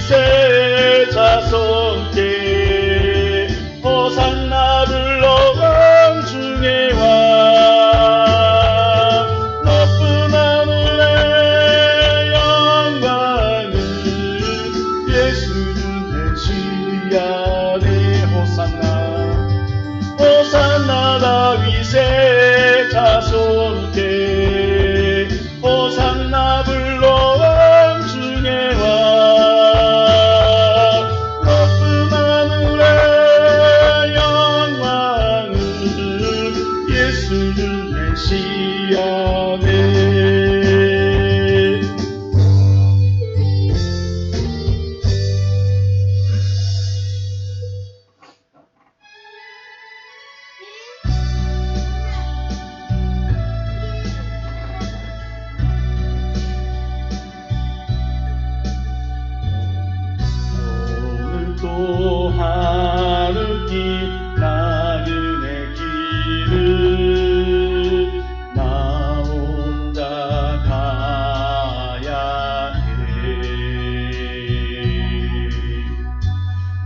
다윗의 자손께 호산나 불러 왕중의 왕 높은 하늘의 영광을 예수는 메시아네 호산나 다윗의 자손께 호산나 불러 왕중의 왕 높은 하늘의 영광을 예수는 메시아네. 또 하루길 나그네 길을 나 혼자 가야 해.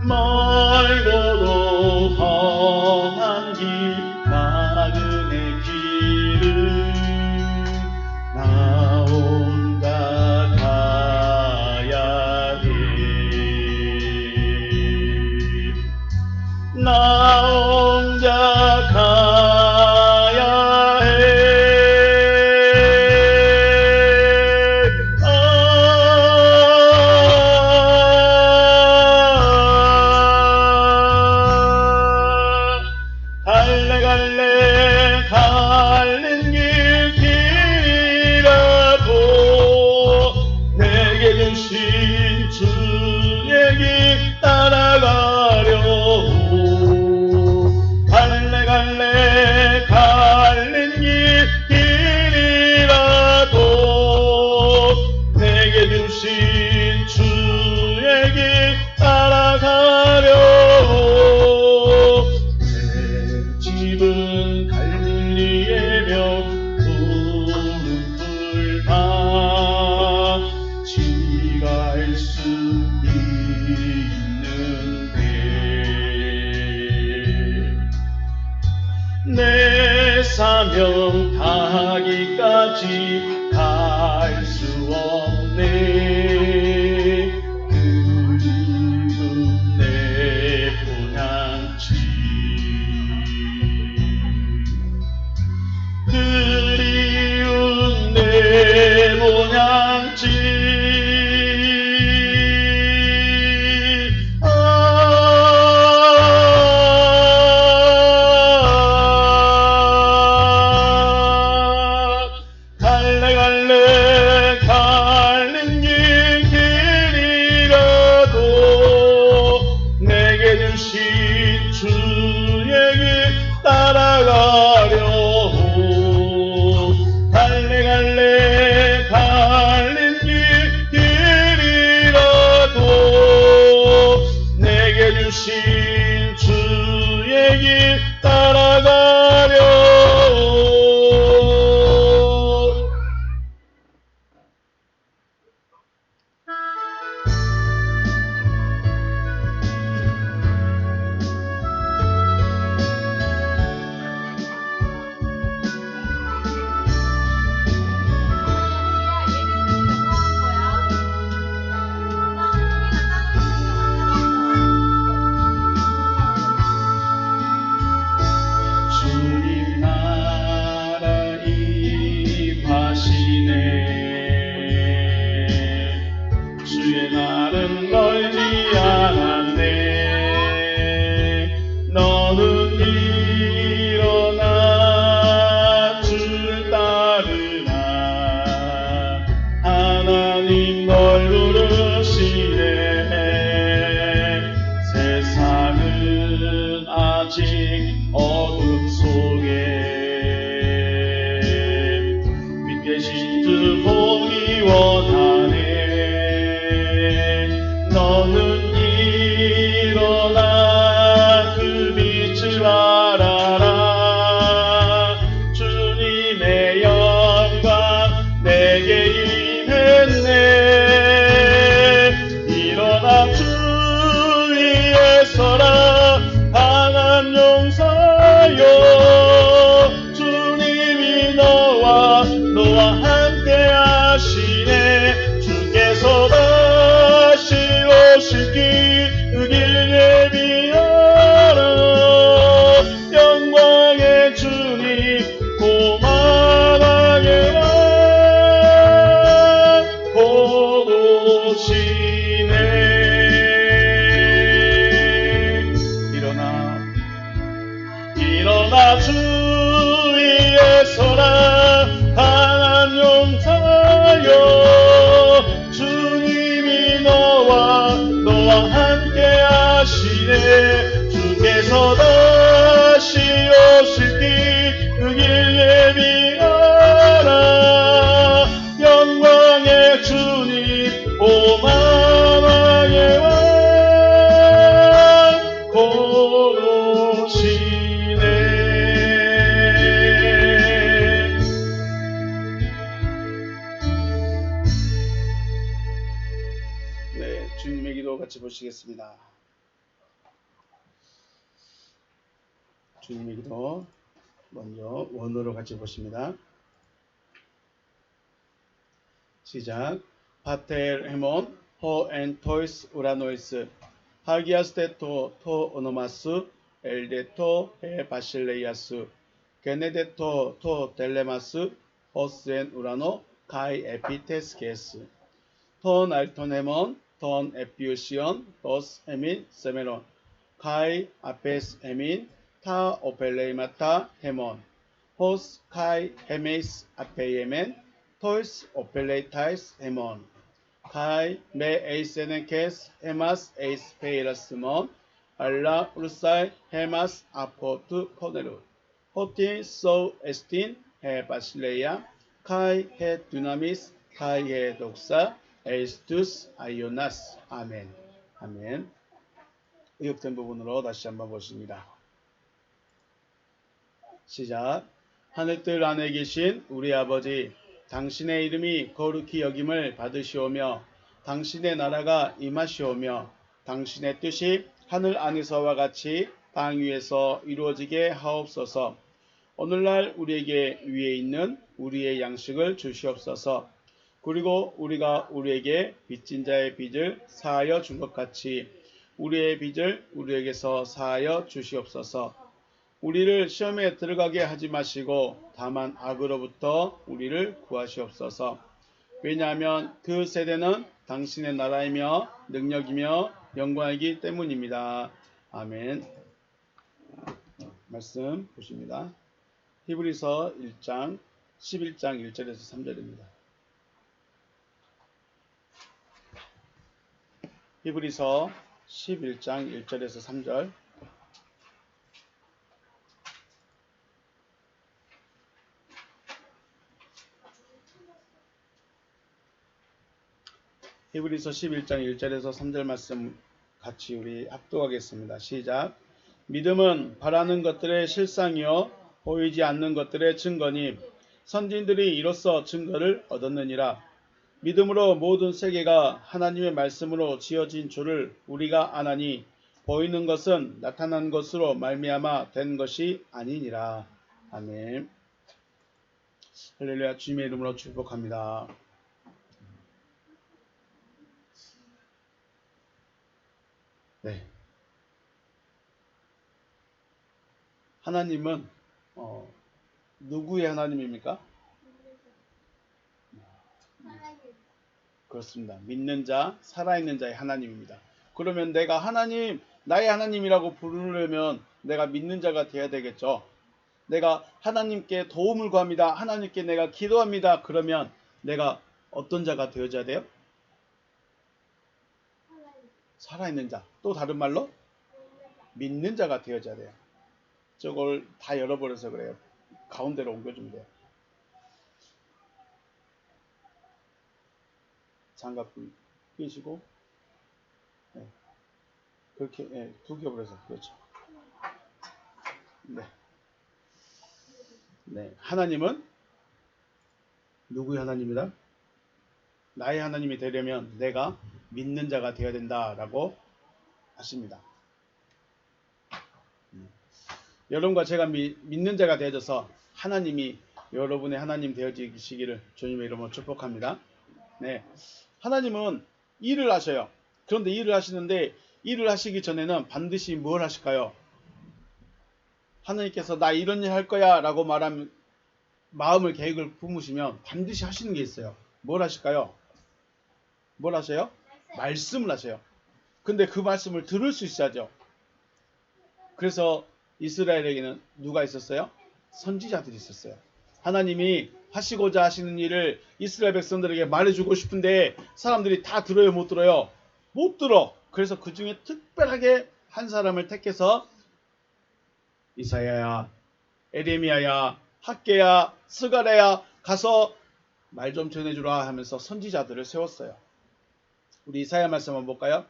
멀고도 험한 길 나그네 길을 나 혼자 가야 해. 나 혼자 가야 해. 갈래 갈래 가는 길이라도 내게 주신 주의 길 따라가려고 갈래 갈래 가는 길이라도 내게 주신 주의 길 따라가려고 내 집은 갈릴리의 벽 푸른 풀밭이 갈 수 있는데 내 사명 다하기까지 갈 수 없네. 그리운 내 본향지 그리운 내 본향지 갈래 갈래 가는 길이라도 내게 주신 주의 길 따라가려고 갈래 갈래 가는 길이라도 내게 주신 주의 길 따라가려고 주님 나라 임하시네. 주의 날은 멀지 않았네. 너는 일어나 주를 따르라. 하나님 널 부르시네. 세상은 아직 어둠 속에 빛 계신 주 보기 원하네. 너는 일어나 그 빛을 알아라. 주님의 영광 내게 임했네. 오시네. 일어나 주위에 서라 강한 용사여. 주님이 너와 함께 하시네. 주께서 다시 오실 길 그 길 예비하라. 영광의 주님 오 만왕의 왕 곧 오시네. 네, 주님의 기도 같이 보시겠습니다. 주님의 기도 먼저 원어로 같이 보십니다. 시작. 파텔 헤몬 호 엔 토이스 우라노이스 하기아스테토 토 오노마스 엘데토 해 바실레이아스 게네데토 토 델레마스 호스엔 우라노 카이 에피테스게스 톤 알톤 헤몬 톤 에피우시온 도스 에민 세메론 카이 아페스 에민 타 오펠레이마타 헤몬 호스 카이 헤메이스 아페이에멘 토이스 오펠레이타이스 헤몬 카이 메 에이세넨케스 헤마스 에이스 페이라스몬 알라 우르사이 헤마스 아포트 포네루 호틴 소 에스틴 헤 바실레이아 카이 헤 두나미스 카이 헤 독사 에이스투스 아이오나스. 아멘. 아멘. 의역된 부분으로 다시 한번 보십니다. 시작. 하늘들 안에 계신 우리 아버지, 당신의 이름이 거룩히 여김을 받으시오며 당신의 나라가 임하시오며 당신의 뜻이 하늘 안에서와 같이 땅 위에서 이루어지게 하옵소서. 오늘날 우리에게 위에 있는 우리의 양식을 주시옵소서. 그리고 우리가 우리에게 빚진 자의 빚을 사하여 준 것 같이 우리의 빚을 우리에게서 사하여 주시옵소서. 우리를 시험에 들어가게 하지 마시고 다만 악으로부터 우리를 구하시옵소서. 왜냐하면 그 세대는 당신의 나라이며 능력이며 영광이기 때문입니다. 아멘. 말씀 보십니다. 히브리서 1장 11장 1절에서 3절입니다. 히브리서 11장 1절에서 3절. 히브리서 11장 1절에서 3절 말씀 같이 우리 합독하겠습니다. 시작. 믿음은 바라는 것들의 실상이요 보이지 않는 것들의 증거니 선진들이 이로써 증거를 얻었느니라. 믿음으로 모든 세계가 하나님의 말씀으로 지어진 줄을 우리가 아나니 보이는 것은 나타난 것으로 말미암아 된 것이 아니니라. 아멘. 할렐루야. 주님의 이름으로 축복합니다. 네. 하나님은 누구의 하나님입니까? 그렇습니다. 믿는 자, 살아있는 자의 하나님입니다. 그러면 내가 하나님, 나의 하나님이라고 부르려면 내가 믿는 자가 되어야 되겠죠. 내가 하나님께 도움을 구합니다. 하나님께 내가 기도합니다. 그러면 내가 어떤 자가 되어야 돼요? 살아있는 자. 또 다른 말로 믿는 자가 되어야 돼요. 저걸 다 열어버려서 그래요. 가운데로 옮겨주면 돼요. 장갑을 끼시고 그렇게 구겨버려서 그렇죠. 네. 하나님은 누구의 하나님이다? 나의 하나님이 되려면 내가 믿는 자가 되어야 된다라고 하십니다. 여러분과 제가 믿는 자가 되어져서 하나님이 여러분의 하나님 되어지시기를 주님의 이름으로 축복합니다. 네, 하나님은 일을 하셔요. 그런데 일을 하시는데 일을 하시기 전에는 반드시 뭘 하실까요? 하나님께서 나 이런 일 할 거야 라고 말하면 마음을 계획을 품으시면 반드시 하시는 게 있어요. 뭘 하실까요? 뭘 하셔요? 말씀을 하셔요. 근데 그 말씀을 들을 수 있어야죠. 그래서 이스라엘에게는 누가 있었어요? 선지자들이 있었어요. 하나님이 하시고자 하시는 일을 이스라엘 백성들에게 말해주고 싶은데 사람들이 다 들어요, 못 들어요? 못 들어. 그래서 그 중에 특별하게 한 사람을 택해서 이사야야, 에레미야야, 학개야, 스가랴야 가서 말 좀 전해주라 하면서 선지자들을 세웠어요. 우리 이사야 말씀 한번 볼까요?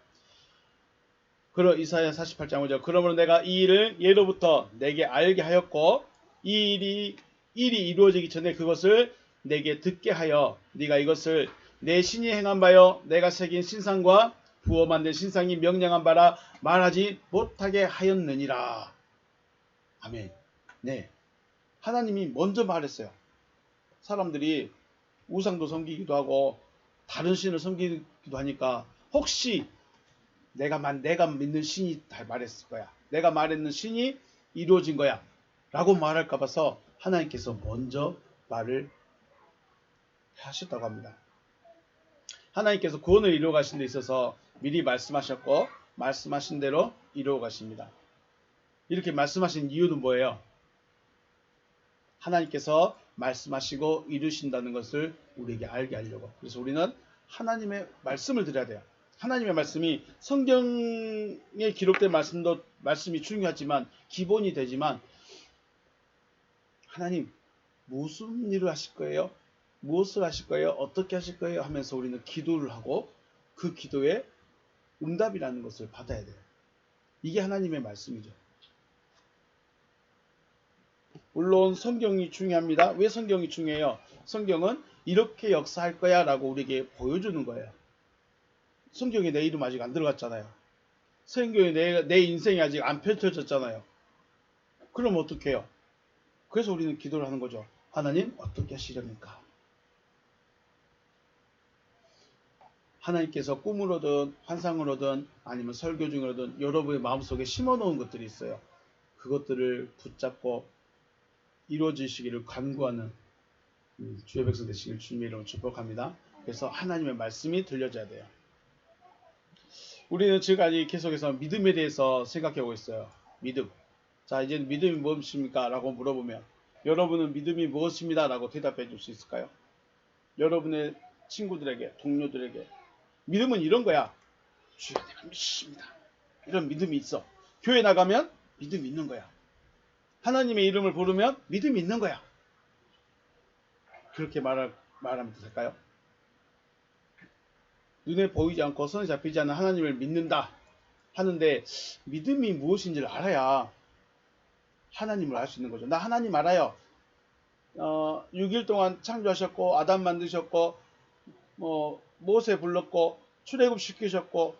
이사야 48장 5절. 그러므로 내가 이 일을 예로부터 내게 알게 하였고 이 일이 이루어지기 전에 그것을 내게 듣게 하여 네가 이것을 내 신이 행한 바요 내가 새긴 신상과 부어 만든 신상이 명령한 바라 말하지 못하게 하였느니라. 아멘. 네, 하나님이 먼저 말했어요. 사람들이 우상도 섬기기도 하고 다른 신을 섬기기도 하니까 혹시 내가 믿는 신이 다 말했을 거야. 내가 말했는 신이 이루어진 거야. 라고 말할까 봐서 하나님께서 먼저 말을 하셨다고 합니다. 하나님께서 구원을 이루어 가신 데 있어서 미리 말씀하셨고 말씀하신 대로 이루어 가십니다. 이렇게 말씀하신 이유는 뭐예요? 하나님께서 말씀하시고 이루신다는 것을 우리에게 알게 하려고. 그래서 우리는 하나님의 말씀을 들어야 돼요. 하나님의 말씀이 성경에 기록된 말씀이 중요하지만 기본이 되지만 하나님 무슨 일을 하실 거예요? 무엇을 하실 거예요? 어떻게 하실 거예요? 하면서 우리는 기도를 하고 그 기도에 응답이라는 것을 받아야 돼요. 이게 하나님의 말씀이죠. 물론 성경이 중요합니다. 왜 성경이 중요해요? 성경은 이렇게 역사할 거야 라고 우리에게 보여주는 거예요. 성경에 내 이름 아직 안 들어갔잖아요. 성경에 내 인생이 아직 안 펼쳐졌잖아요. 그럼 어떻게 해요? 그래서 우리는 기도를 하는 거죠. 하나님 어떻게 하시렵니까? 하나님께서 꿈으로든 환상으로든 아니면 설교 중으로든 여러분의 마음속에 심어놓은 것들이 있어요. 그것들을 붙잡고 이루어지시기를 간구하는 주의 백성 되시길 주님의 이름으로 축복합니다. 그래서 하나님의 말씀이 들려져야 돼요. 우리는 지금까지 계속해서 믿음에 대해서 생각하고 있어요. 믿음. 자, 이제 믿음이 무엇입니까? 라고 물어보면 여러분은 믿음이 무엇입니다? 라고 대답해 줄 수 있을까요? 여러분의 친구들에게, 동료들에게 믿음은 이런 거야. 주여 내가 믿습니다. 이런 믿음이 있어. 교회 나가면 믿음이 있는 거야. 하나님의 이름을 부르면 믿음이 있는 거야. 그렇게 말하면 될까요? 눈에 보이지 않고 손에 잡히지 않는 하나님을 믿는다 하는데 믿음이 무엇인지를 알아야 하나님을 알 수 있는 거죠. 나 하나님 알아요. 6일 동안 창조하셨고 아담 만드셨고 모세 불렀고 출애굽 시키셨고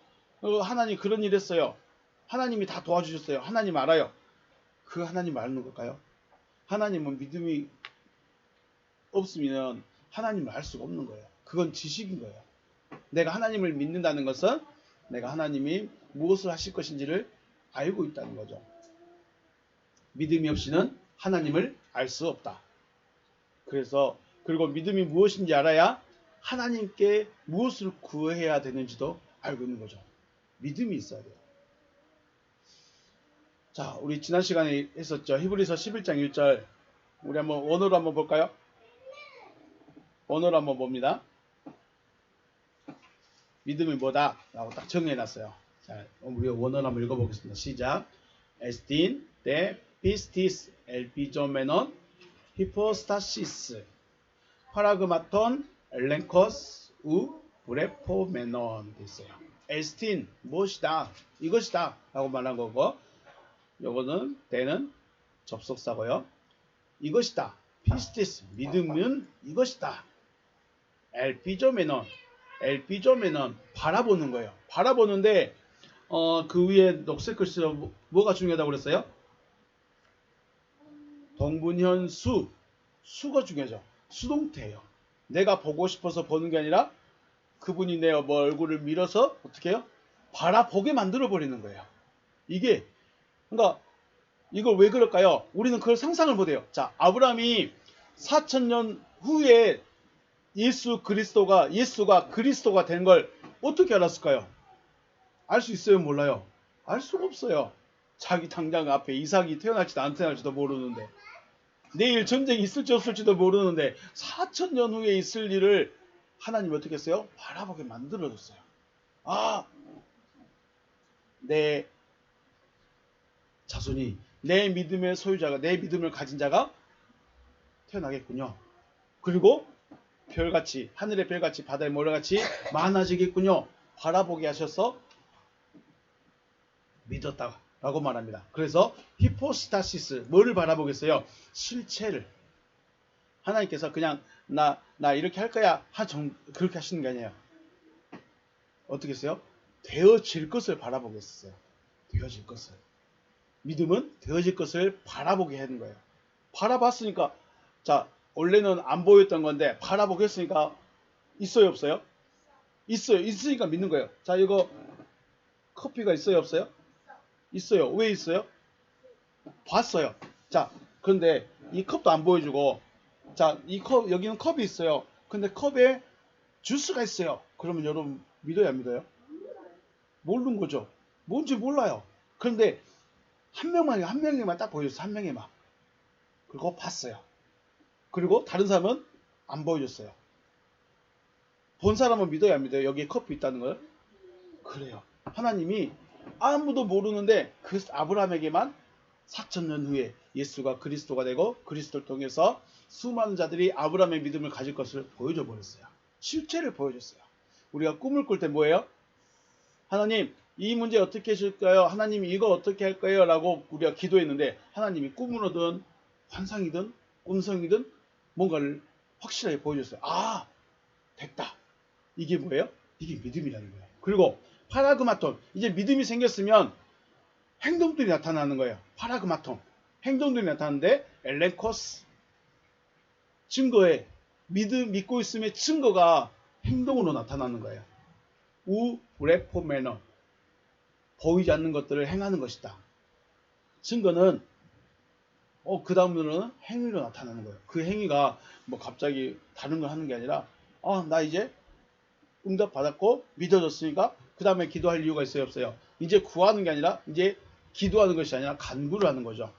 하나님 그런 일 했어요. 하나님이 다 도와주셨어요. 하나님 알아요. 그 하나님 아는 걸까요? 하나님은 믿음이 없으면 하나님을 알 수가 없는 거예요. 그건 지식인 거예요. 내가 하나님을 믿는다는 것은 내가 하나님이 무엇을 하실 것인지를 알고 있다는 거죠. 믿음이 없이는 하나님을 알 수 없다. 그리고 믿음이 무엇인지 알아야 하나님께 무엇을 구해야 되는지도 알고 있는 거죠. 믿음이 있어야 돼요. 자, 우리 지난 시간에 했었죠. 히브리서 11장 1절. 우리 한번 원어로 한번 볼까요? 원어로 한번 봅니다. 믿음이 뭐다? 라고 딱 정해놨어요. 자, 우리 원어로 한번 읽어보겠습니다. 시작. 에스틴, 데, 피스티스, 엘피조메논, 히포스타시스, 파라그마톤, 엘렌코스, 우, 브레포메논 있어요. 에스틴, 무엇이다? 이것이다. 라고 말한 거고, 요거는, 데는 접속사고요. 이것이다. 피스티스, 믿음은 이것이다. 엘피조메논, 엘피조메논 바라보는 거예요. 바라보는데 그 위에 녹색 글씨로 뭐가 중요하다고 그랬어요? 동분현수, 수가 중요하죠. 수동태예요. 내가 보고 싶어서 보는 게 아니라 그분이 내 얼굴을 밀어서 어떻게 해요? 바라보게 만들어 버리는 거예요. 그러니까 이걸 왜 그럴까요? 우리는 그걸 상상을 못해요. 자, 아브라함이 4000년 후에 예수가 그리스도가 된 걸 어떻게 알았을까요? 알 수 있어요? 몰라요? 알 수가 없어요. 자기 당장 앞에 이삭이 태어날지도 안 태어날지도 모르는데, 내일 전쟁이 있을지 없을지도 모르는데 4,000년 후에 있을 일을 하나님이 어떻게 했어요? 바라보게 만들어줬어요. 아, 내 자손이, 내 믿음의 소유자가, 내 믿음을 가진 자가 태어나겠군요. 그리고 별같이, 하늘의 별같이, 바다의 모래같이 많아지겠군요. 바라보게 하셔서 믿었다라고 말합니다. 그래서 히포스타시스, 뭐를 바라보겠어요? 실체를. 하나님께서 그냥 나 이렇게 할 거야 그렇게 하시는 게 아니에요. 어떻게 했어요? 되어질 것을 바라보겠어요. 되어질 것을. 믿음은 되어질 것을 바라보게 하는 거예요. 바라봤으니까, 자, 원래는 안 보였던 건데 바라보겠으니까 있어요, 없어요? 있어요. 있으니까 믿는 거예요. 자, 이거 커피가 있어요, 없어요? 있어요. 왜 있어요? 봤어요. 자, 그런데 이 컵도 안 보여주고, 자, 이 컵, 여기는 컵이 있어요. 근데 컵에 주스가 있어요. 그러면 여러분 믿어요, 안 믿어요? 모르는 거죠. 뭔지 몰라요. 그런데 한 명에만 딱 보여줬어요. 한 명에만. 그리고 봤어요. 그리고 다른 사람은 안 보여줬어요. 본 사람은 믿어요, 안 믿어요? 여기에 컵이 있다는 걸? 그래요. 하나님이 아무도 모르는데 그 아브라함에게만 4,000년 후에 예수가 그리스도가 되고 그리스도를 통해서 수많은 자들이 아브라함의 믿음을 가질 것을 보여줘 버렸어요. 실체를 보여줬어요. 우리가 꿈을 꿀 때 뭐예요? 하나님, 이 문제 어떻게 해줄까요? 하나님, 이거 어떻게 할까요? 라고 우리가 기도했는데 하나님이 꿈으로든 환상이든 꿈성이든 뭔가를 확실하게 보여줬어요. 아, 됐다. 이게 뭐예요? 이게 믿음이라는 거예요. 그리고 파라그마톤, 이제 믿음이 생겼으면 행동들이 나타나는 거예요. 파라그마톤, 행동들이 나타나는데 엘렌코스, 증거에, 믿고 있음의 증거가 행동으로 나타나는 거예요. 우레포메너, 보이지 않는 것들을 행하는 것이다. 증거는 그 다음으로는 행위로 나타나는 거예요. 그 행위가 뭐 갑자기 다른 걸 하는 게 아니라 나 이제 응답 받았고 믿어졌으니까 그 다음에 기도할 이유가 있어요, 없어요? 이제 구하는 게 아니라 이제 기도하는 것이 아니라 간구를 하는 거죠.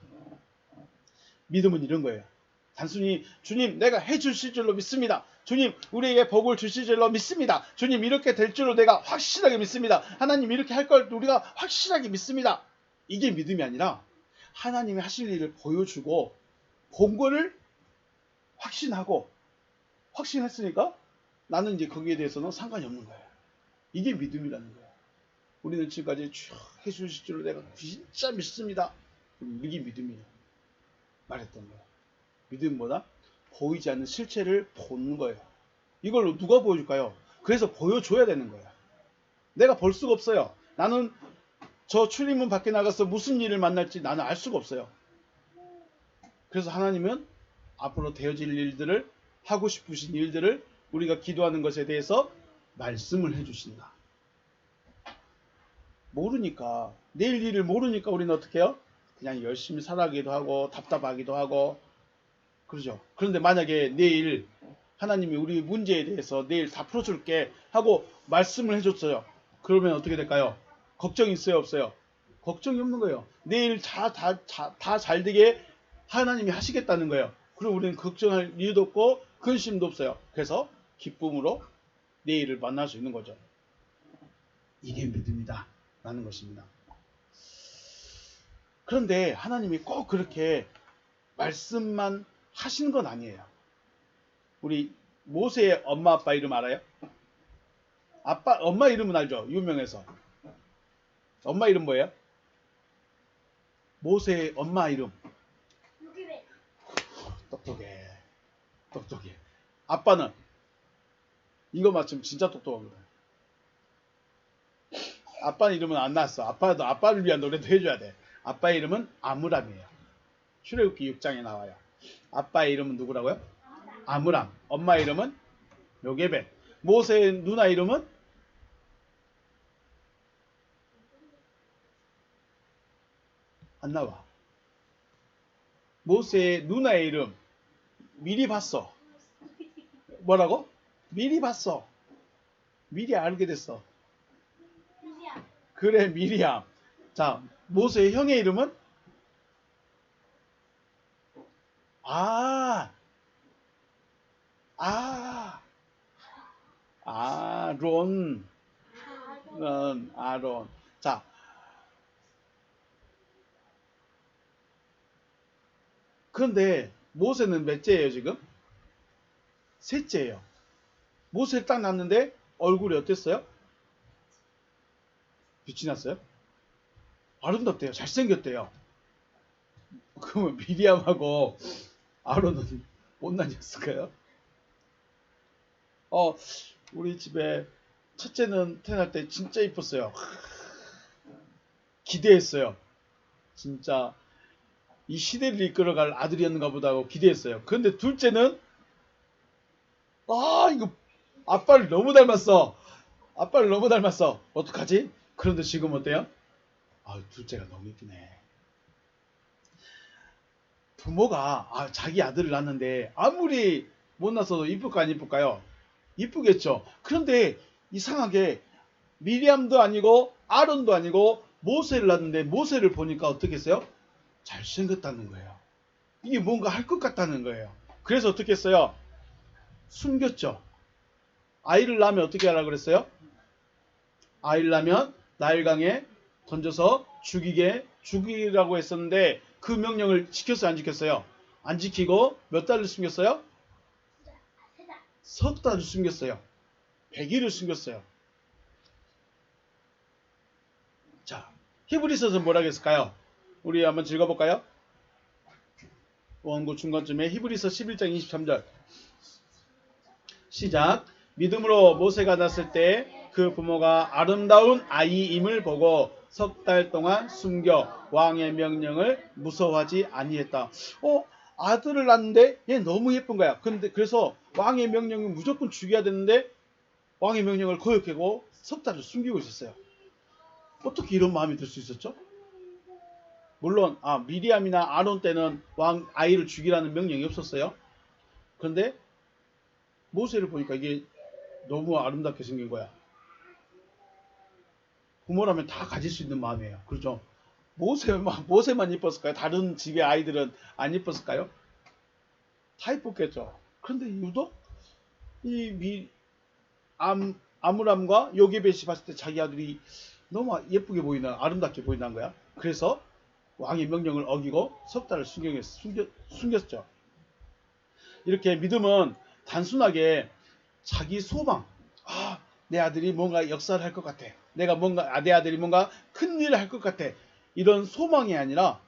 믿음은 이런 거예요. 단순히 주님 내가 해주실 줄로 믿습니다. 주님 우리에게 복을 주실 줄로 믿습니다. 주님 이렇게 될 줄로 내가 확실하게 믿습니다. 하나님 이렇게 할 걸 우리가 확실하게 믿습니다. 이게 믿음이 아니라 하나님이 하실 일을 보여주고 본 거를 확신하고, 확신했으니까 나는 이제 거기에 대해서는 상관이 없는 거예요. 이게 믿음이라는 거예요. 우리는 지금까지 쭉 해주실 줄로 내가 진짜 믿습니다. 이게 믿음이에요. 말했던 거예요. 믿음보다 보이지 않는 실체를 보는 거예요. 이걸 누가 보여줄까요? 그래서 보여줘야 되는 거예요. 내가 볼 수가 없어요. 나는 저 출입문 밖에 나가서 무슨 일을 만날지 나는 알 수가 없어요. 그래서 하나님은 앞으로 되어질 일들을, 하고 싶으신 일들을 우리가 기도하는 것에 대해서 말씀을 해주신다. 모르니까, 내일 일을 모르니까 우리는 어떻게 해요? 그냥 열심히 살아가기도 하고 답답하기도 하고 그러죠. 그런데 만약에 내일 하나님이 우리 문제에 대해서 내일 다 풀어줄게 하고 말씀을 해줬어요. 그러면 어떻게 될까요? 걱정이 있어요, 없어요? 걱정이 없는 거예요. 내일 다 잘 되게 하나님이 하시겠다는 거예요. 그럼 우리는 걱정할 이유도 없고 근심도 없어요. 그래서 기쁨으로 내일을 만날 수 있는 거죠. 이게 믿음이다 라는 것입니다. 그런데 하나님이 꼭 그렇게 말씀만 하시는 건 아니에요. 우리 모세의 엄마 아빠 이름 알아요? 엄마 이름은 알죠? 유명해서. 엄마 이름 뭐예요? 모세의 엄마 이름. 똑똑해. 똑똑해. 아빠는? 이거 맞추면 진짜 똑똑합니다. 아빠 이름은 안 나왔어. 아빠를 위한 노래도 해줘야 돼. 아빠의 이름은 아므람이에요. 출애굽기 6장에 나와요. 아빠의 이름은 누구라고요? 아므람. 엄마 이름은 요게벳. 모세의 누나 이름은 안 나와. 모세의 누나의 이름 미리 봤어. 뭐라고? 미리 봤어. 미리 알게 됐어. 그래, 미리암. 자, 모세의 형의 이름은? 아, 아, 아론. 아론. 자, 그런데 모세는 몇째예요, 지금? 셋째예요. 모세 딱 났는데 얼굴이 어땠어요? 빛이 났어요? 아름답대요. 잘생겼대요. 그러면 미리암하고 아론은 못난이었을까요? 어, 우리 집에 첫째는 태어날 때 진짜 이뻤어요. 기대했어요. 진짜 이 시대를 이끌어갈 아들이었는가 보다 하고 기대했어요. 그런데 둘째는 이거 아빠를 너무 닮았어. 아빠를 너무 닮았어. 어떡하지? 그런데 지금 어때요? 둘째가 너무 이쁘네. 부모가 자기 아들을 낳는데 아무리 못나서도 이쁠까 안 이쁠까요? 이쁘겠죠. 그런데 이상하게 미리암도 아니고 아론도 아니고 모세를 낳는데 모세를 보니까 어떻게 했어요? 잘생겼다는 거예요. 이게 뭔가 할 것 같다는 거예요. 그래서 어떻게 했어요? 숨겼죠. 아이를 낳으면 어떻게 하라 그랬어요? 아이를 낳으면 나일강에 던져서 죽이라고 했었는데 그 명령을 지켰어요, 안 지켰어요? 안 지키고 몇 달을 숨겼어요? 석 달을 숨겼어요. 100일을 숨겼어요. 자, 히브리서는 뭐라고 했을까요? 우리 한번 읽어볼까요? 원고 중간쯤에 히브리서 11장 23절 시작. 믿음으로 모세가 났을 때 그 부모가 아름다운 아이임을 보고 석 달 동안 숨겨 왕의 명령을 무서워하지 아니했다. 아들을 낳는데 얘 너무 예쁜 거야. 근데 그래서 왕의 명령을 무조건 죽여야 되는데 왕의 명령을 거역하고 석 달을 숨기고 있었어요. 어떻게 이런 마음이 들 수 있었죠? 물론 미리암이나 아론 때는 왕 아이를 죽이라는 명령이 없었어요. 그런데 모세를 보니까 이게 너무 아름답게 생긴 거야. 부모라면 다 가질 수 있는 마음이에요. 그렇죠? 모세만 이뻤을까요? 다른 집의 아이들은 안 이뻤을까요? 다 이뻤겠죠. 그런데 유독 이 아므람과 요게벳이 봤을 때 자기 아들이 너무 예쁘게 보이는, 아름답게 보인다는 거야. 그래서 왕의 명령을 어기고 석 달을 숨겼죠. 이렇게 믿음은 단순하게 자기 소망, 내 아들이 뭔가 역사를 할 것 같아. 내 아들이 뭔가 큰 일을 할 것 같아. 이런 소망이 아니라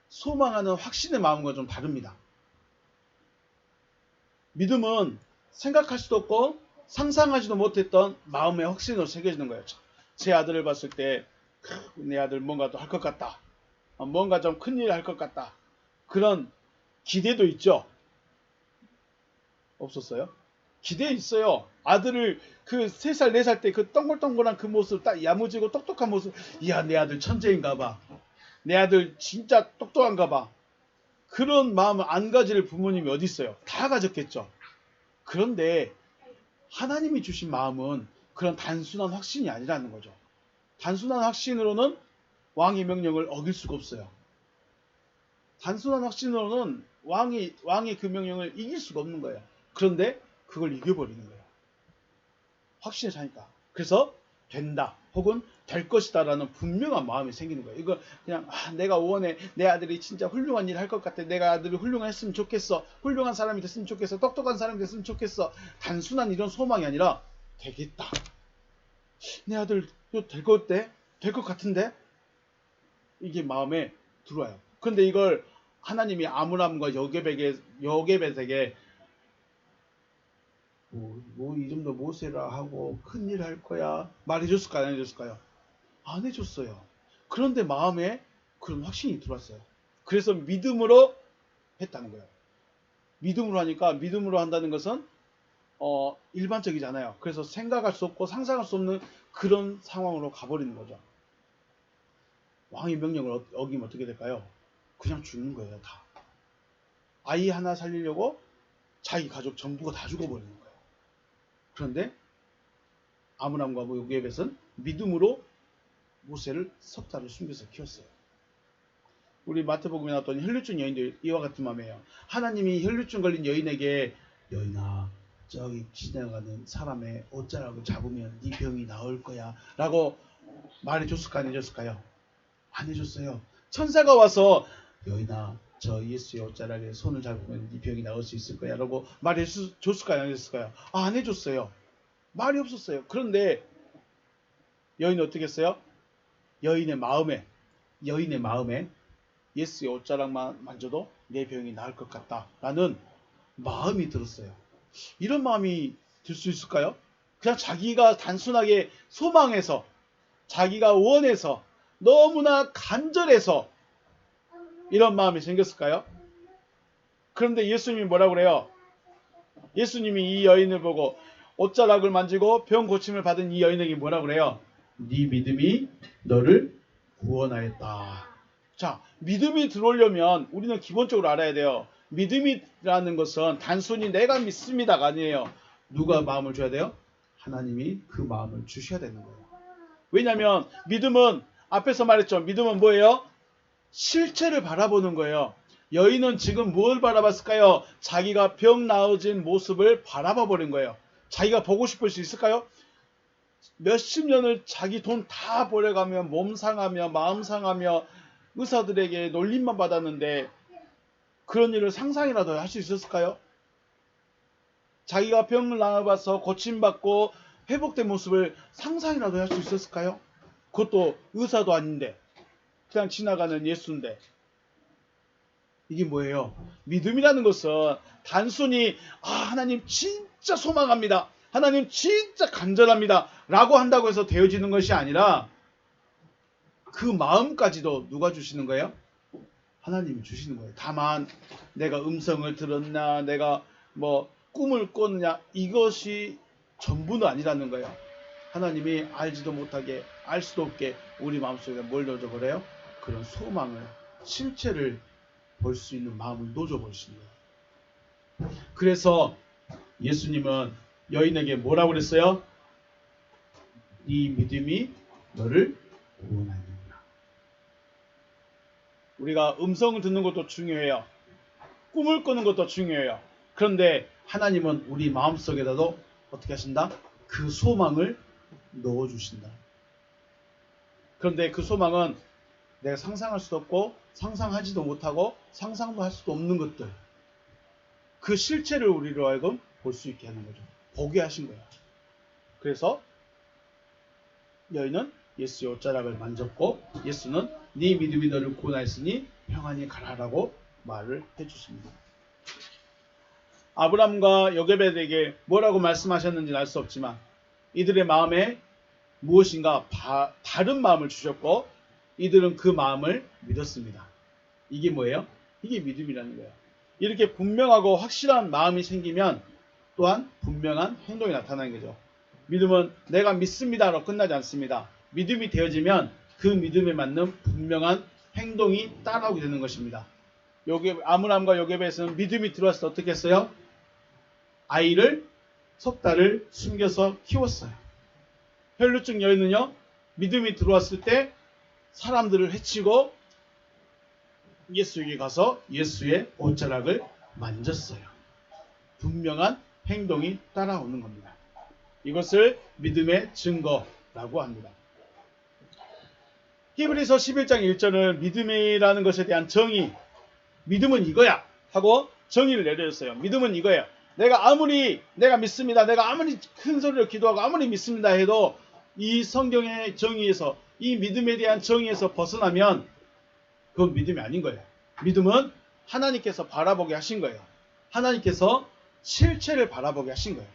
소망하는 확신의 마음과 좀 다릅니다. 믿음은 생각할 수도 없고 상상하지도 못했던 마음의 확신으로 새겨지는 거예요. 제 아들을 봤을 때 내 아들 뭔가 또 할 것 같다. 뭔가 좀 큰 일을 할 것 같다. 그런 기대도 있죠. 없었어요? 기대 있어요. 아들을 그 3살, 4살 때 그 동글동글한 그 모습, 딱 야무지고 똑똑한 모습. 이야, 내 아들 천재인가 봐. 내 아들 진짜 똑똑한가 봐. 그런 마음을 안 가질 부모님이 어디 있어요? 다 가졌겠죠. 그런데 하나님이 주신 마음은 그런 단순한 확신이 아니라는 거죠. 단순한 확신으로는 왕의 명령을 어길 수가 없어요. 단순한 확신으로는 왕의 그 명령을 이길 수가 없는 거예요. 그런데 그걸 이겨버리는 거예요. 확신에 차니까. 그래서 된다 혹은 될 것이다 라는 분명한 마음이 생기는 거예요. 이거 그냥 내가 원해, 내 아들이 진짜 훌륭한 일을 할 것 같아, 내가 아들이 훌륭했으면 좋겠어, 훌륭한 사람이 됐으면 좋겠어, 똑똑한 사람이 됐으면 좋겠어. 단순한 이런 소망이 아니라 되겠다, 내 아들 될 것 같대, 될 것 같은데, 이게 마음에 들어와요. 그런데 이걸 하나님이 아므람과 여게벳에게 이 정도 모세라 하고 큰일 할 거야 말해줬을까요? 안 해줬을까요? 안 해줬어요. 그런데 마음에 그런 확신이 들어왔어요. 그래서 믿음으로 했다는 거예요. 믿음으로 하니까, 믿음으로 한다는 것은 일반적이잖아요. 그래서 생각할 수 없고 상상할 수 없는 그런 상황으로 가버리는 거죠. 왕의 명령을 어기면 어떻게 될까요? 그냥 죽는 거예요. 다. 아이 하나 살리려고 자기 가족 전부가 다 죽어버리는 거예요. 그런데 아므람과 요게벳은 믿음으로 모세를 석 달을 숨겨서 키웠어요. 우리 마태복음에 나왔던 혈류증 여인도 이와 같은 마음이에요. 하나님이 혈류증 걸린 여인에게 여인아 저기 지나가는 사람의 옷자락을 잡으면 네 병이 나을 거야 라고 말해줬을까 안 해줬을까요? 안 해줬어요. 천사가 와서 여인아 저 예수의 옷자락에 손을 잡으면 네 병이 나을 수 있을 거야 라고 말해줬을까요? 안 해줬을까요? 안 해줬어요. 말이 없었어요. 그런데 여인은 어떻게 했어요? 여인의 마음에 예수의 옷자락만 만져도 내 병이 나을 것 같다라는 마음이 들었어요. 이런 마음이 들 수 있을까요? 그냥 자기가 단순하게 소망해서 자기가 원해서 너무나 간절해서 이런 마음이 생겼을까요? 그런데 예수님이 뭐라고 그래요? 예수님이 이 여인을 보고 옷자락을 만지고 병 고침을 받은 이 여인에게 뭐라고 그래요? 네 믿음이 너를 구원하였다. 자, 믿음이 들어오려면 우리는 기본적으로 알아야 돼요. 믿음이라는 것은 단순히 내가 믿습니다가 아니에요. 누가 마음을 줘야 돼요? 하나님이 그 마음을 주셔야 되는 거예요. 왜냐하면 믿음은 앞에서 말했죠. 믿음은 뭐예요? 실체를 바라보는 거예요. 여인은 지금 뭘 바라봤을까요? 자기가 병 나아진 모습을 바라봐 버린 거예요. 자기가 보고 싶을 수 있을까요? 몇십 년을 자기 돈 다 버려가며 몸 상하며 마음 상하며 의사들에게 놀림만 받았는데 그런 일을 상상이라도 할 수 있었을까요? 자기가 병을 나아봐서 고침받고 회복된 모습을 상상이라도 할 수 있었을까요? 그것도 의사도 아닌데 그냥 지나가는 예수인데. 이게 뭐예요? 믿음이라는 것은 단순히 하나님 진짜 소망합니다. 하나님 진짜 간절합니다. 라고 한다고 해서 되어지는 것이 아니라 그 마음까지도 누가 주시는 거예요? 하나님이 주시는 거예요. 다만 내가 음성을 들었나 내가 뭐 꿈을 꿨냐 이것이 전부는 아니라는 거예요. 하나님이 알지도 못하게 알 수도 없게 우리 마음속에 뭘 넣어줘버려요? 그런 소망을 실체를 볼 수 있는 마음을 넣어줘버리시는 거예요. 그래서 예수님은 여인에게 뭐라고 그랬어요? 네 믿음이 너를 구원하느니라. 우리가 음성을 듣는 것도 중요해요. 꿈을 꾸는 것도 중요해요. 그런데 하나님은 우리 마음속에다도 어떻게 하신다? 그 소망을 넣어주신다. 그런데 그 소망은 내가 상상할 수도 없고 상상하지도 못하고 상상도 할 수도 없는 것들, 그 실체를 우리로 하여금 볼 수 있게 하는 거죠. 보게 하신 거예요. 그래서 여인은 예수의 옷자락을 만졌고 예수는 네 믿음이 너를 구원하였으니 평안히 가라라고 말을 해주십니다. 아브람과 요게벳에게 뭐라고 말씀하셨는지는 알 수 없지만 이들의 마음에 무엇인가 다른 마음을 주셨고 이들은 그 마음을 믿었습니다. 이게 뭐예요? 이게 믿음이라는 거예요. 이렇게 분명하고 확실한 마음이 생기면 또한 분명한 행동이 나타나는 거죠. 믿음은 내가 믿습니다로 끝나지 않습니다. 믿음이 되어지면 그 믿음에 맞는 분명한 행동이 따라오게 되는 것입니다. 아므람과 요게벳은 믿음이 들어왔을 때 어떻게 했어요? 아이를 석 달을 숨겨서 키웠어요. 혈루증 여인은요, 믿음이 들어왔을 때 사람들을 해치고 예수에게 가서 예수의 옷자락을 만졌어요. 분명한 행동이 따라오는 겁니다. 이것을 믿음의 증거라고 합니다. 히브리서 11장 1절은 믿음이라는 것에 대한 정의, 믿음은 이거야 하고 정의를 내려줬어요. 믿음은 이거예요. 내가 믿습니다. 내가 아무리 큰 소리로 기도하고 아무리 믿습니다 해도 이 성경의 정의에서, 이 믿음에 대한 정의에서 벗어나면 그건 믿음이 아닌 거예요. 믿음은 하나님께서 바라보게 하신 거예요. 하나님께서 실체를 바라보게 하신 거예요.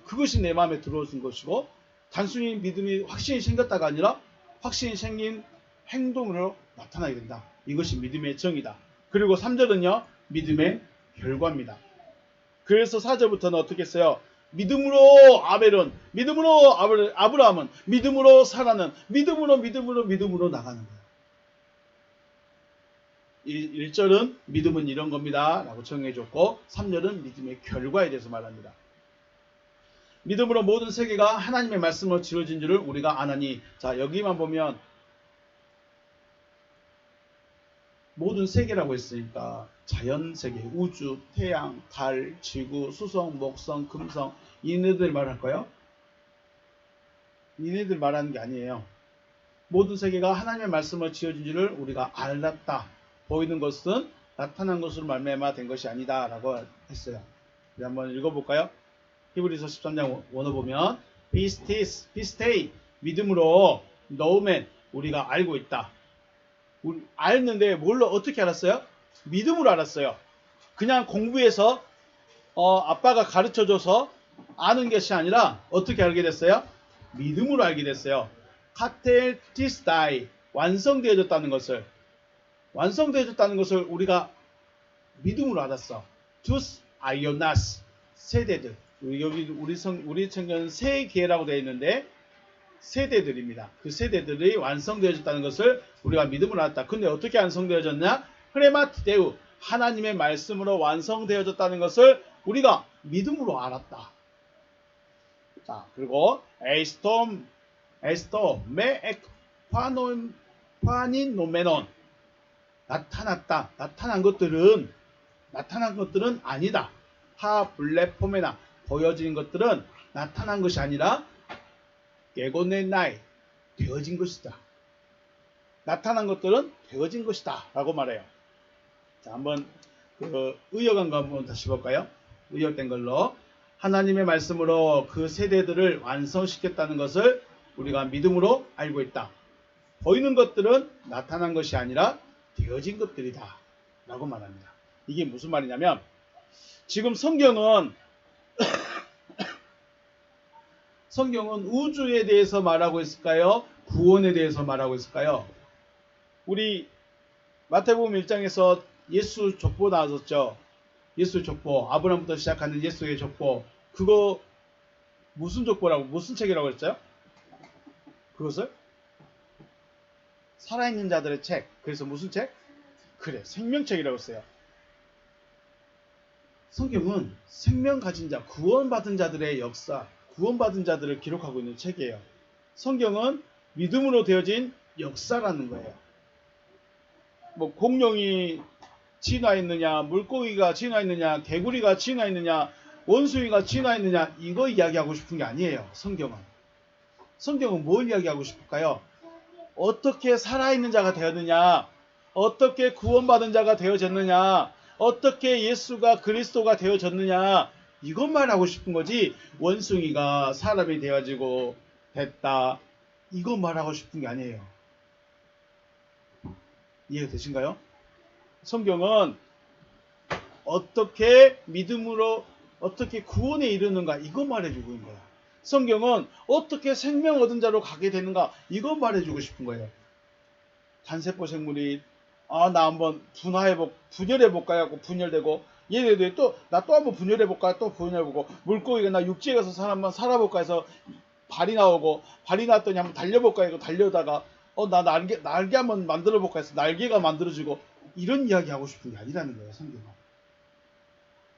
그것이 내 마음에 들어오는 것이고, 단순히 믿음이 확신이 생겼다가 아니라 확신이 생긴 행동으로 나타나게 된다. 이것이 믿음의 정의다. 그리고 3절은요, 믿음의 결과입니다. 그래서 4절부터는 어떻게 했어요? 믿음으로 아브라함은 믿음으로 사라는, 믿음으로 나가는 거예요. 1절은 믿음은 이런 겁니다 라고 정해줬고 3절은 믿음의 결과에 대해서 말합니다. 믿음으로 모든 세계가 하나님의 말씀으로 지어진 줄을 우리가 아나니. 자, 여기만 보면 모든 세계라고 했으니까 자연 세계, 우주, 태양, 달, 지구, 수성, 목성, 금성 이네들 말할까요? 이네들 말하는 게 아니에요. 모든 세계가 하나님의 말씀을 지어진 줄을 우리가 알았다. 보이는 것은 나타난 것으로 말미암아 된 것이 아니다 라고 했어요. 우리 한번 읽어볼까요? 히브리서 13장 원어 보면 비스테이 믿음으로 넣으면 우리가 알고 있다. 알는데 뭘로 어떻게 알았어요? 믿음으로 알았어요. 그냥 공부해서 아빠가 가르쳐줘서 아는 것이 아니라 어떻게 알게 됐어요? 믿음으로 알게 됐어요. 카텔티스다이 완성되어졌다는 것을 우리가 믿음으로 알았어. 투스 아이오나스 세대들. 여기 우리 성경은 세 개라고 되어 있는데 세대들입니다. 그 세대들이 완성되어졌다는 것을 우리가 믿음으로 알았다. 근데 어떻게 완성되어졌냐? 프레마티데우 하나님의 말씀으로 완성되어졌다는 것을 우리가 믿음으로 알았다. 자, 그리고 에스토 파닌 노메논 나타났다. 나타난 것들은 아니다. 하 블레포메나 보여진 것들은 나타난 것이 아니라 게고네나이 되어진 것이다. 나타난 것들은 되어진 것이다 라고 말해요. 자, 한번 의역한 거 한번 다시 볼까요? 의역된 걸로 하나님의 말씀으로 그 세대들을 완성시켰다는 것을 우리가 믿음으로 알고 있다. 보이는 것들은 나타난 것이 아니라 되어진 것들이다 라고 말합니다. 이게 무슨 말이냐면 지금 성경은 우주에 대해서 말하고 있을까요? 구원에 대해서 말하고 있을까요? 우리 마태복음 1장에서 예수 족보 나왔었죠. 예수 족보, 아브라함부터 시작하는 예수의 족보. 그거 무슨 족보라고, 무슨 책이라고 했어요? 그것을? 살아있는 자들의 책. 그래서 무슨 책? 그래, 생명책이라고 했어요. 성경은 생명 가진 자, 구원받은 자들의 역사, 구원받은 자들을 기록하고 있는 책이에요. 성경은 믿음으로 되어진 역사라는 거예요. 뭐 공룡이 진화했느냐, 물고기가 진화했느냐, 개구리가 진화했느냐, 원숭이가 진화했느냐, 이거 이야기하고 싶은 게 아니에요. 성경은 뭘 이야기하고 싶을까요? 어떻게 살아있는 자가 되었느냐, 어떻게 구원받은 자가 되어졌느냐, 어떻게 예수가 그리스도가 되어졌느냐, 이것만 하고 싶은 거지. 원숭이가 사람이 되어지고 됐다, 이거 말하고 싶은 게 아니에요. 이해되신가요? 성경은 어떻게 믿음으로 어떻게 구원에 이르는가, 이거 말해주고 있는 거야. 성경은 어떻게 생명 얻은 자로 가게 되는가, 이거 말해주고 싶은 거예요. 단세포 생물이 나 한번 분열해볼까 하고 분열되고, 얘네들이 나 또 한번 분열해볼까, 또 분열해보고, 물고기가 나 육지에 가서 한번 살아볼까 해서 발이 나오고, 발이 나왔더니 한번 달려볼까 해서 달려다가 나 날개 한번 만들어볼까 해서 날개가 만들어지고, 이런 이야기 하고 싶은 게 아니라는 거예요.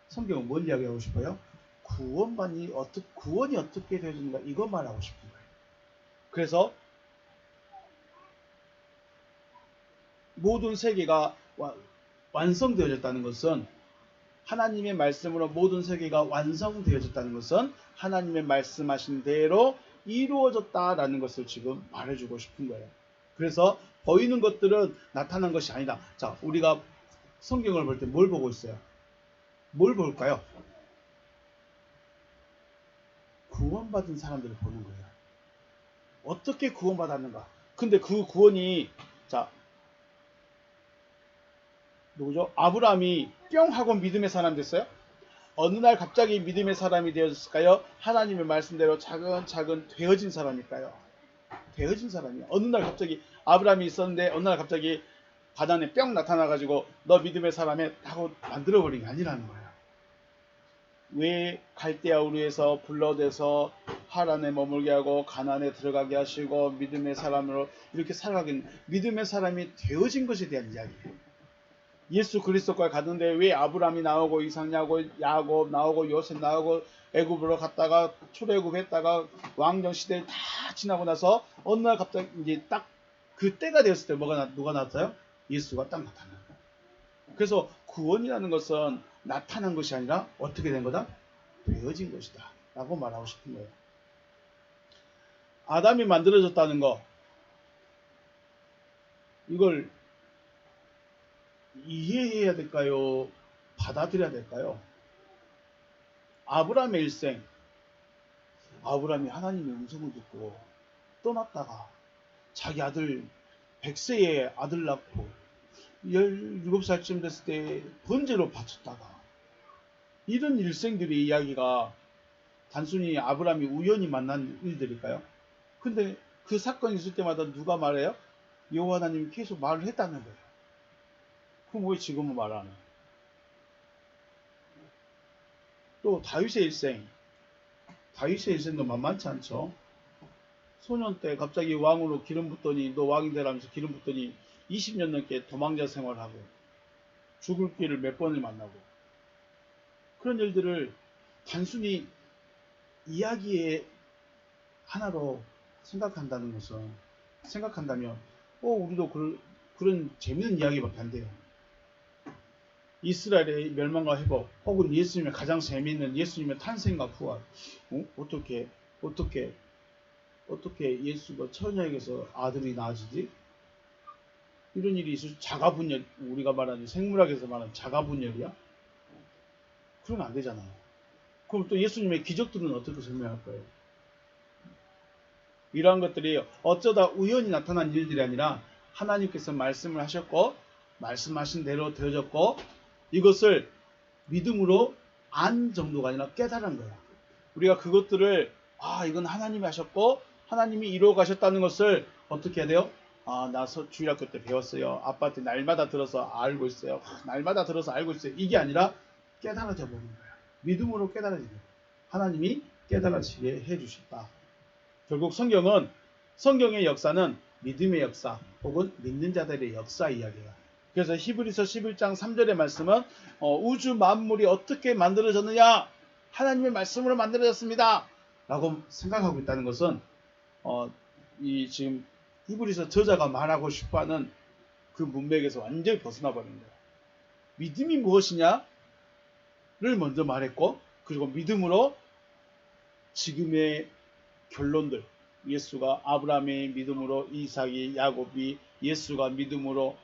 성경은 뭔 이야기 하고 싶어요? 구원이 어떻게 되어지는가, 이것만 하고 싶은 거예요. 그래서 모든 세계가 완성되어졌다는 것은, 하나님의 말씀으로 모든 세계가 완성되어졌다는 것은 하나님의 말씀하신 대로 이루어졌다라는 것을 지금 말해주고 싶은 거예요. 그래서 보이는 것들은 나타난 것이 아니다. 자, 우리가 성경을 볼 때 뭘 보고 있어요? 뭘 볼까요? 구원받은 사람들을 보는 거예요. 어떻게 구원받았는가? 근데 그 구원이, 자, 누구죠? 아브라함이 뿅 하고 믿음의 사람 됐어요? 어느 날 갑자기 믿음의 사람이 되었을까요? 하나님의 말씀대로 차근차근 되어진 사람일까요? 되어진 사람이에요. 어느 날 갑자기 아브라함이 있었는데 어느 날 갑자기 바다에 뿅 나타나가지고 너 믿음의 사람에 하고 만들어버린 게 아니라는 거예요. 왜 갈대아 우르에서 불러대서 하란에 머물게 하고 가나안에 들어가게 하시고 믿음의 사람으로 이렇게 살아가게, 믿음의 사람이 되어진 것에 대한 이야기예요. 예수 그리스도까지 갔는데 왜 아브라함이 나오고 이삭 나오고 야곱 나오고 요셉 나오고 애굽으로 갔다가 출애굽했다가 왕정 시대를 다 지나고 나서 어느 날 갑자기 이제 딱 그때가 되었을 때 누가 나왔어요? 예수가 딱 나타나요. 그래서 구원이라는 것은 나타난 것이 아니라 어떻게 된 거다? 되어진 것이다 라고 말하고 싶은 거예요. 아담이 만들어졌다는 거, 이걸 이해해야 될까요? 받아들여야 될까요? 아브라함의 일생, 아브라함이 하나님의 음성을 듣고 떠났다가 자기 아들 100세에 아들 낳고 17살쯤 됐을 때 번제로 바쳤다가 이런 일생들의 이야기가 단순히 아브라함이 우연히 만난 일들일까요? 근데 그 사건이 있을 때마다 누가 말해요? 여호와 하나님이 계속 말을 했다는 거예요. 그럼 왜 지금은 말 안 해요? 또 다윗의 일생, 다윗의 일생도 만만치 않죠. 소년 때 갑자기 왕으로 기름 붓더니 너 왕이 되라면서 기름 붓더니 20년 넘게 도망자 생활하고 죽을 길을 몇 번을 만나고 그런 일들을 단순히 이야기의 하나로 생각한다는 것은 생각한다면 우리도 그런 재밌는 이야기밖에 안 돼요. 이스라엘의 멸망과 회복 혹은 예수님의 가장 재미있는 예수님의 탄생과 부활 어떻게 예수가 처녀에게서 아들이 낳아지지? 이런 일이 있을 자가분열 우리가 말하는 생물학에서 말하는 자가분열이야? 그러면 안 되잖아요. 그럼 또 예수님의 기적들은 어떻게 설명할 거예요? 이러한 것들이 어쩌다 우연히 나타난 일들이 아니라 하나님께서 말씀을 하셨고 말씀하신 대로 되어졌고 이것을 믿음으로 안 정도가 아니라 깨달은 거예요. 우리가 그것들을 이건 하나님이 하셨고 하나님이 이루어 가셨다는 것을 어떻게 해야 돼요? 나 주일학교 때 배웠어요. 아빠한테 날마다 들어서 알고 있어요. 날마다 들어서 알고 있어요. 이게 아니라 깨달아져 버린 거예요. 믿음으로 깨달아지는 거예요. 하나님이 깨달아지게 해주셨다. 결국 성경의 역사는 믿음의 역사 혹은 믿는 자들의 역사 이야기예요. 그래서 히브리서 11장 3절의 말씀은 우주 만물이 어떻게 만들어졌느냐? 하나님의 말씀으로 만들어졌습니다. 라고 생각하고 있다는 것은 이 지금 히브리서 저자가 말하고 싶어하는 그 문맥에서 완전히 벗어나 버린 거예요. 믿음이 무엇이냐를 먼저 말했고 그리고 믿음으로 지금의 결론들 예수가 아브라함의 믿음으로 이삭이 야곱이 예수가 믿음으로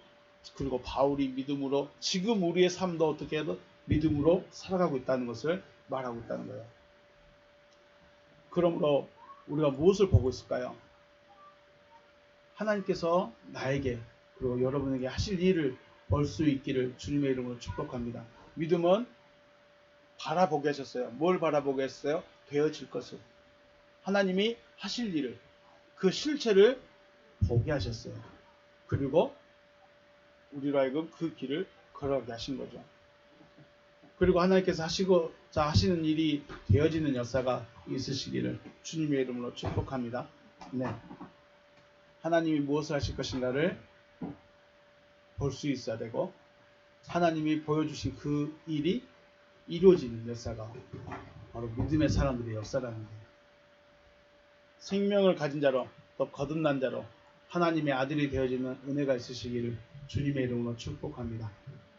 그리고 바울이 믿음으로 지금 우리의 삶도 어떻게 해도 믿음으로 살아가고 있다는 것을 말하고 있다는 거예요. 그러므로 우리가 무엇을 보고 있을까요? 하나님께서 나에게 그리고 여러분에게 하실 일을 볼 수 있기를 주님의 이름으로 축복합니다. 믿음은 바라보게 하셨어요. 뭘 바라보게 했어요? 되어질 것을. 하나님이 하실 일을 그 실체를 보게 하셨어요. 그리고 우리로 하여금 그 길을 걸어가게 하신 거죠. 그리고 하나님께서 하시고자 하시는 일이 되어지는 역사가 있으시기를 주님의 이름으로 축복합니다. 네. 하나님이 무엇을 하실 것인가를 볼 수 있어야 되고 하나님이 보여주신 그 일이 이루어지는 역사가 바로 믿음의 사람들의 역사라는 거예요. 생명을 가진 자로 또 거듭난 자로 하나님의 아들이 되어지는 은혜가 있으시기를 주님의 이름으로 축복합니다.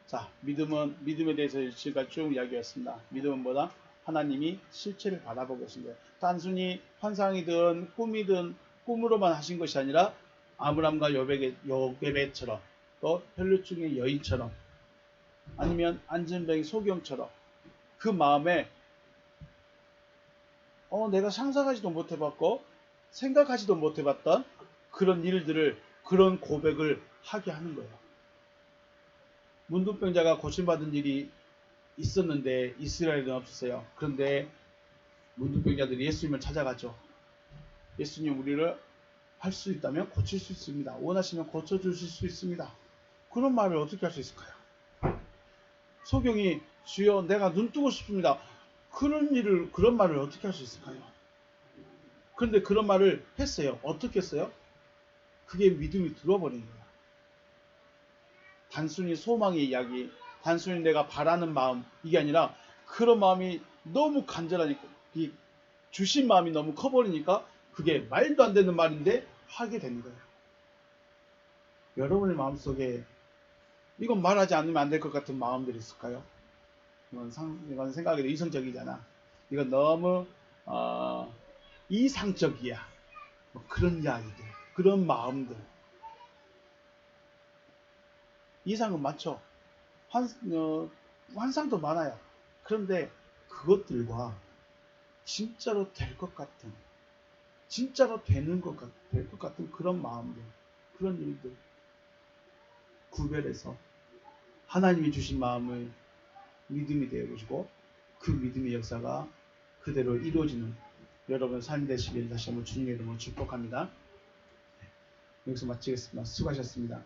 자, 믿음에 대해서 지금까지 쭉 이야기했습니다. 믿음은 뭐다? 하나님이 실체를 바라보고 계신 거예요. 단순히 환상이든 꿈이든 꿈으로만 하신 것이 아니라 아브람과 요게벳처럼 또 혈류증의 여인처럼 아니면 안전뱅이 소경처럼 그 마음에 내가 상상하지도 못해봤고 생각하지도 못해봤던 그런 일들을 그런 고백을 하게 하는 거예요. 문둥병자가 고침받은 일이 있었는데 이스라엘은 없었어요. 그런데 문둥병자들이 예수님을 찾아가죠. 예수님 우리를 할 수 있다면 고칠 수 있습니다. 원하시면 고쳐주실 수 있습니다. 그런 말을 어떻게 할 수 있을까요? 소경이 주여 내가 눈 뜨고 싶습니다. 그런 말을 어떻게 할 수 있을까요? 그런데 그런 말을 했어요. 어떻게 했어요? 그게 믿음이 들어버린 거야. 단순히 소망의 이야기, 단순히 내가 바라는 마음 이게 아니라 그런 마음이 너무 간절하니까 주신 마음이 너무 커버리니까 그게 말도 안 되는 말인데 하게 되는 거예요. 여러분의 마음속에 이건 말하지 않으면 안 될 것 같은 마음들이 있을까요? 이건 생각에도 이성적이잖아. 이건 너무 이상적이야. 뭐 그런 이야기들, 그런 마음들. 이상은 많죠. 환상도 많아요. 그런데 그것들과 진짜로 될 것 같은, 진짜로 될 것 같은 그런 마음들, 그런 일들 구별해서 하나님이 주신 마음을 믿음이 되어 보시고 그 믿음의 역사가 그대로 이루어지는 여러분 삶이 되시길 다시 한번 주님의 이름으로 축복합니다. 여기서 마치겠습니다. 수고하셨습니다.